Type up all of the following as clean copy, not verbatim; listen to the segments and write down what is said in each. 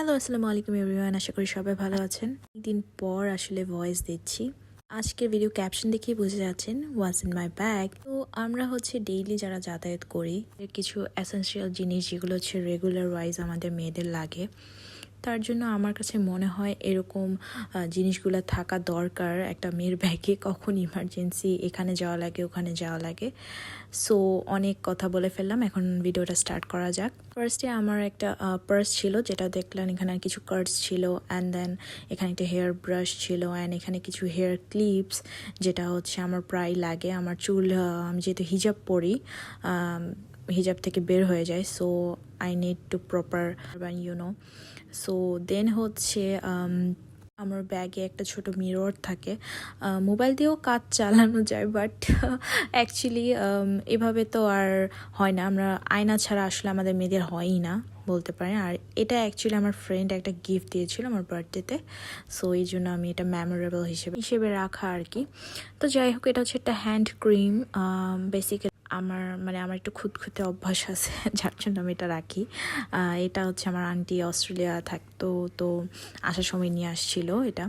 Hello, আসসালামু আলাইকুম everyone. আশা করি সবাই ভালো আছেন। দিন পর আসলে ভয়েস দিচ্ছি। আজকের ভিডিও ক্যাপশন দেখেই বুঝে যাচ্ছেন হোয়াটস ইন মাই ব্যাগ। তো আমরা হচ্ছে ডেইলি যারা যাতায়াত করি কিছু এসেনশিয়াল জিনিস যেগুলো হচ্ছে রেগুলার ওয়াইজ আমাদের মেয়েদের লাগে, তার জন্য আমার কাছে মনে হয় এরকম জিনিসগুলো থাকা দরকার একটা মেয়ের ব্যাগে। কখন ইমার্জেন্সি এখানে যাওয়া লাগে ওখানে যাওয়া লাগে। সো অনেক কথা বলে ফেললাম, এখন ভিডিওটা স্টার্ট করা যাক। ফার্স্টে আমার একটা পার্স ছিল, যেটা দেখলেন এখানে কিছু কার্ডস ছিল, অ্যান্ড দেন এখানে একটা হেয়ার ব্রাশ ছিল, অ্যান্ড এখানে কিছু হেয়ার ক্লিপস যেটা হচ্ছে আমার প্রায় লাগে। আমার চুল আমি যেহেতু হিজাব পরি, হিজাব থেকে বের হয়ে যায়, so I need to proper so then হচ্ছে আমার ব্যাগে একটা ছোট মিরর থাকে। মোবাইল দিয়েও কাজ চালানো যায়, বাট অ্যাকচুয়ালি এভাবে তো আর হয় না। আমরা আয়না ছাড়া আসলে আমাদের মেয়েদের হয়ই না বলতে পারেন। আর এটা অ্যাকচুয়ালি আমার ফ্রেন্ড একটা গিফট দিয়েছিল আমার বার্থডেতে, সো এই জন্য আমি এটা মেমোরেবল হিসেবে রাখা আর কি। তো যাই হোক, এটা হচ্ছে একটা হ্যান্ড ক্রিম। বেসিক্যালি আমার একটু খুঁতখুঁতে অভ্যাস আছে, যার জন্য আমি এটা রাখি। এটা হচ্ছে আমার আন্টি অস্ট্রেলিয়া থাকতো, তো আসার সময় নিয়ে আসছিল এটা।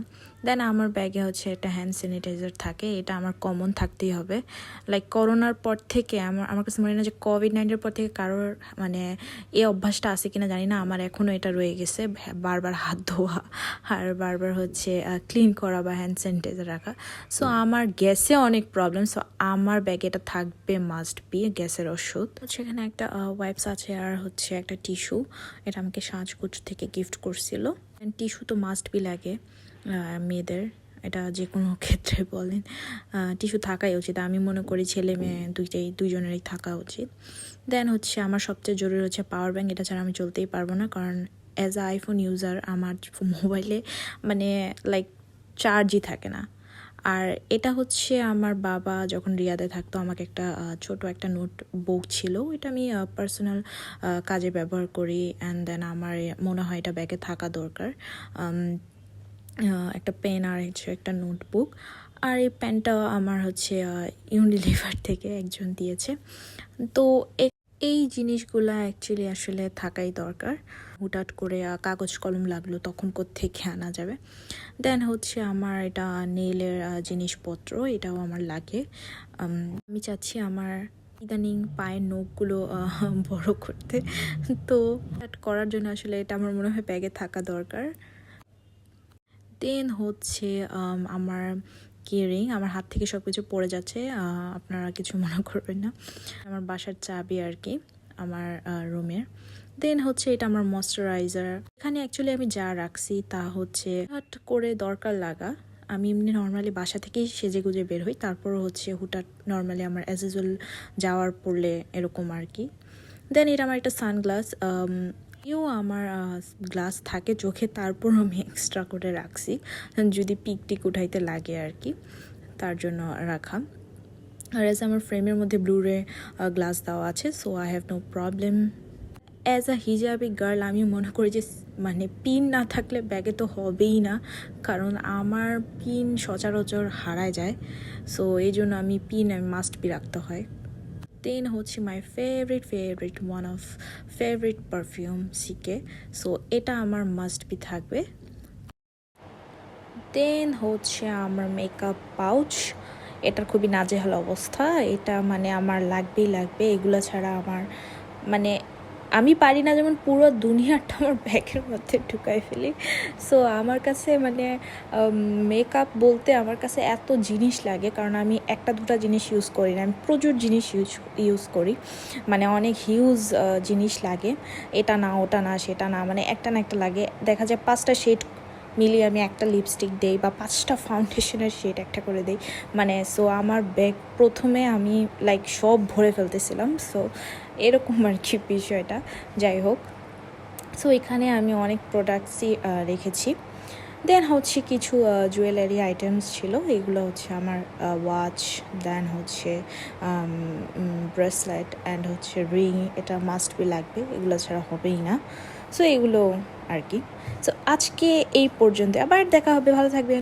দেন আমার ব্যাগে হচ্ছে একটা হ্যান্ড স্যানিটাইজার থাকে, এটা আমার কমন থাকতেই হবে। লাইক করোনার পর থেকে আমার কাছে মনে হয় না যে কোভিড-19 পর থেকে কারোর এই অভ্যাসটা আছে কিনা জানি না, আমার এখনও এটা রয়ে গেছে। বারবার হাত ধোয়া আর বারবার হচ্ছে ক্লিন করা বা হ্যান্ড স্যানিটাইজার রাখা। সো আমার গ্যাসে অনেক প্রবলেম, সো আমার ব্যাগে এটা থাকবে, মাস্ট বি গ্যাসের ওষুধ। সেখানে একটা ওয়াইপস আছে আর হচ্ছে একটা টিস্যু, এটা আমাকে সাজগোজ থেকে গিফট করছিল। টিস্যু তো মাস্ট বি লাগে মেয়েদের, এটা যে কোনো ক্ষেত্রে বলেন টিস্যু থাকাই উচিত। আমি মনে করি ছেলে মেয়ে দুইজনেরই থাকা উচিত। দেন হচ্ছে আমার সবচেয়ে জরুরি হচ্ছে পাওয়ার ব্যাঙ্ক, এটা ছাড়া আমি চলতেই পারবো না, কারণ অ্যাজ আ আইফোন ইউজার আমার মোবাইলে লাইক চার্জই থাকে না। আর এটা হচ্ছে আমার বাবা যখন রিয়াদে থাকতো আমাকে একটা ছোট একটা নোট বুক ছিল, এটা আমি পার্সোনাল কাজে ব্যবহার করি। অ্যান্ড দেন আমার মনে হয় এটা ব্যাগে থাকা দরকার, একটা পেন আর হচ্ছে একটা নোটবুক। আর এই পেনটা আমার হচ্ছে ইউনিলিভার থেকে একজন দিয়েছে। তো এই জিনিসগুলো অ্যাকচুয়ালি আসলে থাকাই দরকার। হুটহাট করে কাগজ কলম লাগলো তখন কোত্থেকে আনা যাবে। দেন হচ্ছে আমার এটা নেইলের জিনিসপত্র, এটাও আমার লাগে। আমি চাচ্ছি আমার ইদানিং পায়ের নখগুলো বড় করতে, তো করার জন্য আসলে এটা আমার মনে হয় ব্যাগে থাকা দরকার। দেন হচ্ছে আমার কিয়ারিং, আমার হাত থেকে সব কিছু পড়ে যাচ্ছে, আপনারা কিছু মনে করবেন না। আমার বাসার চাবি আর কি, আমার রুমের। দেন হচ্ছে এটা আমার ময়শ্চারাইজার। এখানে অ্যাকচুয়ালি আমি যা রাখছি তা হচ্ছে হুটহাট করে দরকার লাগা। আমি এমনি নর্মালি বাসা থেকেই সেজে গুজে বের হই, তারপরও হচ্ছে হুটহাট নর্মালি আমার অ্যাজ ইউজুয়াল যাওয়ার পড়লে এরকম আর কি। দেন এটা আমার একটা সানগ্লাস, আমার গ্লাস থাকে চোখে, তারপর আমি এক্সট্রা করে রাখছি যদি পিক টিক উঠাইতে লাগে আর কি, তার জন্য রাখা। আর এজ আমার ফ্রেমের মধ্যে ব্লুরে গ্লাস দেওয়া আছে, so I have no problem. As a hijabi girl আমি মনে করি যে পিন না থাকলে ব্যাগে তো হবেই না, কারণ আমার পিন সচরাচর হারায় যায়। সো এই জন্য আমি মাস্ট বি রাখতে হয়। দেন হচ্ছে my favourite one of favourite perfume CK, so এটা আমার মাস্ট বি থাকবে। দেন হচ্ছে আমার মেকআপ পাউচ, এটার খুবই নাজেহাল অবস্থা, এটা আমার লাগবে। এগুলো ছাড়া আমার আমি পারি না যেমন পুরো দুনিয়াটা আমার ব্যাগের মধ্যে ঢুকাই ফেলি। সো আমার কাছে মেকআপ বলতে আমার কাছে এত জিনিস লাগে, কারণ আমি একটা দুটা জিনিস ইউজ করি না, আমি প্রচুর জিনিস ইউজ করি। অনেক হিউজ জিনিস লাগে, এটা না ওটা না সেটা না, একটা না একটা লাগে। দেখা যায় 5টা শেড মিলিয়ে আমি একটা লিপস্টিক দেই বা 5টা ফাউন্ডেশনের শেড একটা করে দেই। সো আমার ব্যাগ প্রথমে আমি সব ভরে ফেলতেছিলাম, সো এরকম আর কি বিষয়টা। যাই হোক, সো এখানে আমি অনেক প্রোডাক্টসই রেখেছি। দেন হচ্ছে কিছু জুয়েলারি আইটেমস ছিল, এগুলো হচ্ছে আমার ওয়াচ, দেন হচ্ছে ব্রেসলেট অ্যান্ড হচ্ছে রিং, এটা মাস্ট বি লাগবে, এগুলো ছাড়া হবেই না। সো এগুলো আর কি। সো আজকে এই পর্যন্ত, আবার দেখা হবে, ভালো থাকবে।